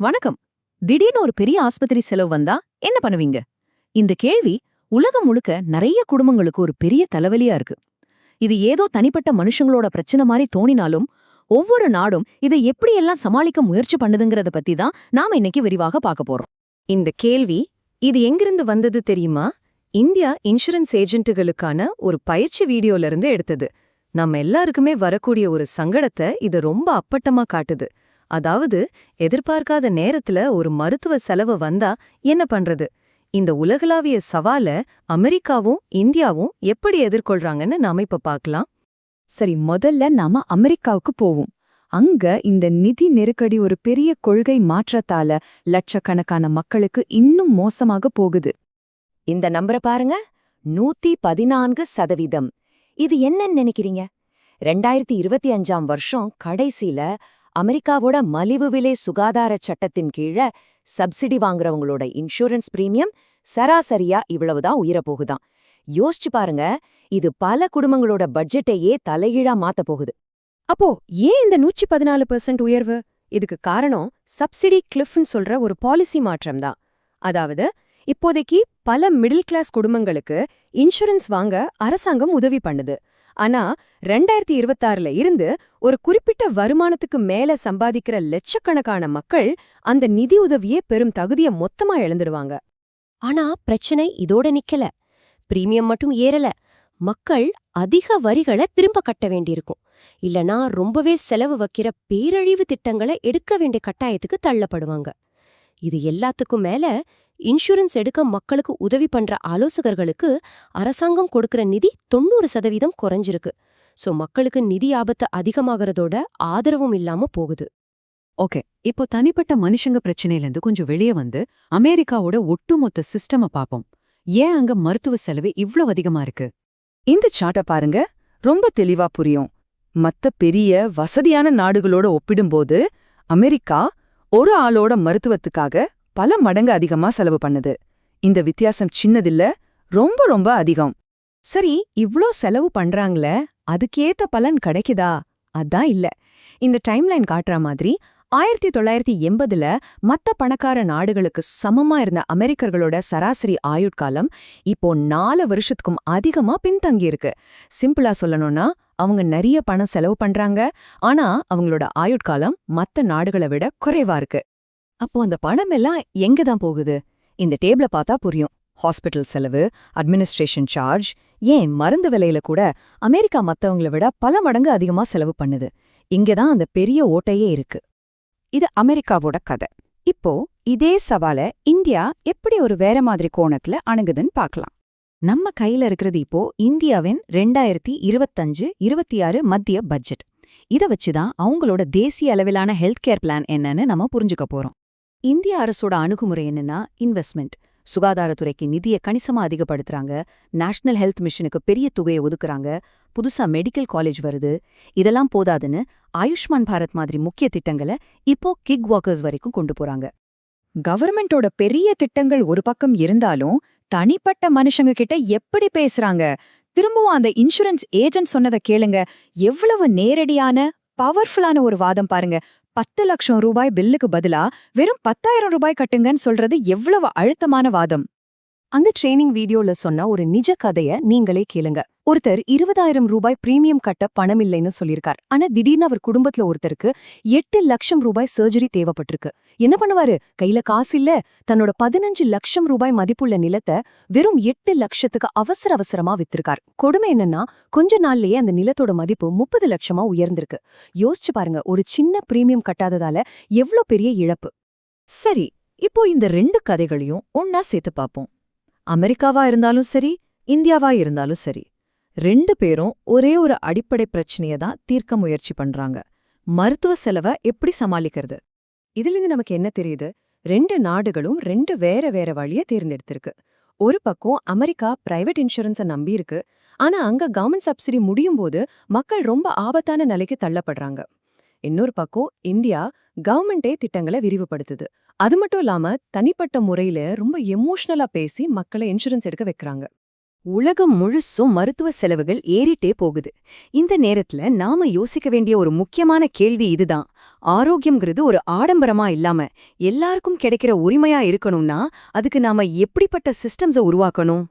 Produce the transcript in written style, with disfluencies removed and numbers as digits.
வணக்கம். திடீர்னு ஒரு பெரிய ஆஸ்பத்திரி செலவு வந்தா என்ன பண்ணுவீங்க? இந்த கேள்வி உலகம் முழுக்க நிறைய குடும்பங்களுக்கு ஒரு பெரிய தலைவலியா இருக்கு. இது ஏதோ தனிப்பட்ட மனுஷங்களோட பிரச்சனை மாதிரி தோணினாலும், ஒவ்வொரு நாடும் இதை எப்படியெல்லாம் சமாளிக்க முயற்சி பண்ணுதுங்கிறத பத்தி தான் நாம இன்னைக்கு விரிவாக பார்க்க போறோம். இந்த கேள்வி இது எங்கிருந்து வந்தது தெரியுமா? இந்தியா இன்சூரன்ஸ் ஏஜென்ட்டுகளுக்கான ஒரு பயிற்சி வீடியோல இருந்து எடுத்தது. நம்ம எல்லாருக்குமே வரக்கூடிய ஒரு சங்கடத்தை இது ரொம்ப அப்பட்டமா காட்டுது. அதாவது, எதிர்பார்க்காத நேரத்துல ஒரு மருத்துவ செலவு வந்தா என்ன பண்றது? இந்த உலகளாவிய சவால அமெரிக்காவும் இந்தியாவும் எப்படி எதிர்கொள்றாங்கன்னு நாம இப்ப பார்க்கலாம். சரி, முதல்ல நாம அமெரிக்காவுக்கு போவோம். அங்க இந்த நிதி நெருக்கடி ஒரு பெரிய கொள்கை மாற்றத்தால லட்சக்கணக்கான மக்களுக்கு இன்னும் மோசமாக போகுது. இந்த நம்பரை பாருங்க, 114%. இது என்னன்னு நினைக்கிறீங்க? 2025ஆம் வருஷம் கடைசியில அமெரிக்காவோட மலிவு விலை சுகாதார சட்டத்தின் கீழ சப்சிடி வாங்குறவங்களோட இன்சூரன்ஸ் பிரீமியம் சராசரியா இவ்வளவுதான் உயரப்போகுதாம். யோசிச்சு பாருங்க, இது பல குடும்பங்களோட பட்ஜெட்டையே தலைகீழா மாத்த போகுது. அப்போ ஏன் இந்த 114% உயர்வு? இதுக்கு காரணம் சப்சிடி கிளிஃப்னு சொல்ற ஒரு பாலிசி மாற்றம் தான். அதாவது, இப்போதைக்கு பல மிடில் கிளாஸ் குடும்பங்களுக்கு இன்சூரன்ஸ் வாங்க அரசாங்கம் உதவி பண்ணுது. ஆனா 2026ல இருந்து ஒரு குறிப்பிட்ட வருமானத்துக்கு மேல சம்பாதிக்கிற லட்சக்கணக்கான மக்கள் அந்த நிதி உதவியே பெரும் தகுதியை மொத்தமா இழந்துடுவாங்க. ஆனா பிரச்சனை இதோட நிக்கல. பிரீமியம் மட்டும் ஏறல. மக்கள் அதிக வரிகளை திரும்ப கட்ட வேண்டியிருக்கும். இல்லனா ரொம்பவே செலவு வைக்கிற பேரழிவு திட்டங்களை எடுக்க வேண்டிய கட்டாயத்துக்கு தள்ளப்படுவாங்க. இது எல்லாத்துக்கும் மேல இன்சூரன்ஸ் எடுக்க மக்களுக்கு உதவி பண்ற ஆலோசகர்களுக்கு அரசாங்கம் கொடுக்கிற நிதி 90% குறைஞ்சிருக்கு. சோ மக்களுக்கு நிதி ஆபத்து அதிகமாகறதோட ஆதரவும் இல்லாம போகுது. ஓகே, இப்போ தனிப்பட்ட மனுஷங்க பிரச்சனையிலேருந்து கொஞ்சம் வெளியே வந்து அமெரிக்காவோட ஒட்டுமொத்த சிஸ்டம பாப்போம். ஏன் அங்க மருத்துவ செலவு இவ்ளோ அதிகமா இருக்கு? இந்த சார்ட்ட பாருங்க, ரொம்ப தெளிவா புரியும். மத்த பெரிய வசதியான நாடுகளோட ஒப்பிடும்போது அமெரிக்கா ஒரு ஆளோட மருத்துவத்துக்காக பல மடங்கு அதிகமா செலவு பண்ணுது. இந்த வித்தியாசம் சின்னதில்ல, ரொம்ப ரொம்ப அதிகம். சரி, இவ்ளோ செலவு பண்றாங்களே, அதுக்கேத்த பலன் கிடைக்குதா? அதான் இல்ல. இந்த டைம்லைன் காட்டுற மாதிரி 1980ல மத்த பணக்கார நாடுகளுக்கு சமமா இருந்த அமெரிக்கர்களோட சராசரி ஆயுட்காலம் இப்போ 4 வருஷத்துக்கும் அதிகமா பின்தங்கியிருக்கு. சிம்பிளா சொல்லணும்னா, அவங்க நிறைய பணம் செலவு பண்றாங்க, ஆனா அவங்களோட ஆயுட்காலம் மத்த நாடுகளை விட குறைவா இருக்கு. அப்போ அந்த பணம் எல்லாம் எங்க தான் போகுது? இந்த டேபிள பார்த்தா புரியும். ஹாஸ்பிட்டல் செலவு, அட்மினிஸ்ட்ரேஷன் சார்ஜ், ஏன் மருந்து விலையில கூட அமெரிக்கா மத்தவங்கள விட பல மடங்கு அதிகமா செலவு பண்ணுது. இங்கதான் அந்த பெரிய ஓட்டையே இருக்கு. இது அமெரிக்காவோட கதை. இப்போ இதே சவால இந்தியா எப்படி ஒரு வேற மாதிரி கோணத்துல அணுகுதுன்னு பார்க்கலாம். நம்ம கையில இருக்கிறது இப்போ இந்தியாவின் 2025-26 மத்திய பட்ஜெட். இத வச்சுதான் அவங்களோட தேசிய அளவிலான ஹெல்த் கேர் பிளான் என்னன்னு நம்ம புரிஞ்சுக்க போறோம். இந்திய அரசோட அணுகுமுறை என்னன்னா, இன்வெஸ்ட்மெண்ட். சுகாதாரத்துறைக்கு நிதியை கணிசமா அதிகப்படுத்துறாங்க, நேஷனல் ஹெல்த் மிஷனுக்கு பெரிய தொகையை ஒதுக்குறாங்க, புதுசா மெடிக்கல் காலேஜ் வருது. இதெல்லாம் போதாதுன்னு ஆயுஷ்மான் பாரத் மாதிரி முக்கிய திட்டங்களை இப்போ கிக் வாக்கர்ஸ் வரைக்கும் கொண்டு போறாங்க. கவர்மெண்டோட பெரிய திட்டங்கள் ஒரு பக்கம் இருந்தாலும் தனிப்பட்ட மனுஷங்க கிட்ட எப்படி பேசுறாங்க? திரும்பவும் அந்த இன்சூரன்ஸ் ஏஜென்ட் சொன்னதை கேளுங்க. எவ்வளவு நேரடியான பவர்ஃபுல்லான ஒரு வாதம் பாருங்க. 10 லட்சம் ரூபாய் பில்லுக்கு பதிலா வெறும் 10,000 ரூபாய் கட்டுங்கன்னு சொல்றது எவ்வளவு அழுத்தமான வாதம். அந்த ட்ரெய்னிங் வீடியோல சொன்ன ஒரு நிஜ கதைய நீங்களே கேளுங்க. ஒருத்தர் 20,000 ரூபாய் பிரீமியம் கட்ட பணம் இல்லைன்னு சொல்லியிருக்கார். ஆனா திடீர்னு அவர் குடும்பத்துல ஒருத்தருக்கு 8 லட்சம் ரூபாய் சர்ஜரி தேவைப்பட்டிருக்கு. என்ன பண்ணுவாரு? கையில காசு இல்ல. தன்னோட 15 லட்சம் ரூபாய் மதிப்புள்ள நிலத்தை வெறும் 8 லட்சத்துக்கு அவசரமா வித்திருக்கார். கொடுமை என்னன்னா, கொஞ்ச நாள்லயே அந்த நிலத்தோட மதிப்பு 30 லட்சமா உயர்ந்திருக்கு. யோசிச்சு பாருங்க, ஒரு சின்ன பிரீமியம் கட்டாததால எவ்ளோ பெரிய இழப்பு. சரி, இப்போ இந்த 2 கதைகளையும் ஒன்னா சேர்த்து பார்ப்போம். அமெரிக்காவா இருந்தாலும் சரி, இந்தியாவா இருந்தாலும் சரி, 2 பேரும் ஒரே ஒரு அடிப்படை பிரச்சனையை தான் தீர்க்க முயற்சி பண்றாங்க. மருத்துவ செலவை எப்படி சமாளிக்கிறது? இதிலிருந்து நமக்கு என்ன தெரியுது? 2 நாடுகளும் 2 வேற வேற வழிய தேர்ந்தெடுத்திருக்கு. ஒரு பக்கம் அமெரிக்கா பிரைவேட் இன்சூரன்ஸை நம்பி இருக்கு. ஆனா அங்க கவர்மெண்ட் சப்சிடி முடியும் போது மக்கள் ரொம்ப ஆபத்தான நிலைக்கு தள்ளப்படுறாங்க. இன்னொரு பக்கம் இந்தியா கவர்மெண்டே திட்டங்களை விரிவுபடுத்துது. அது மட்டும் இல்லாம தனிப்பட்ட முறையில ரொம்ப எமோஷனலா பேசி மக்களை இன்சூரன்ஸ் எடுக்க வைக்கிறாங்க. உலகம் முழுசும் மருத்துவ செலவுகள் ஏறிட்டே போகுது. இந்த நேரத்துல நாம யோசிக்க வேண்டிய ஒரு முக்கியமான கேள்வி இதுதான். ஆரோக்கியம்ங்கிறது ஒரு ஆடம்பரமா இல்லாம எல்லாருக்கும் கிடைக்கிற உரிமையா இருக்கணும்னா அதுக்கு நாம எப்படிப்பட்ட சிஸ்டம்ஸ உருவாக்கணும்?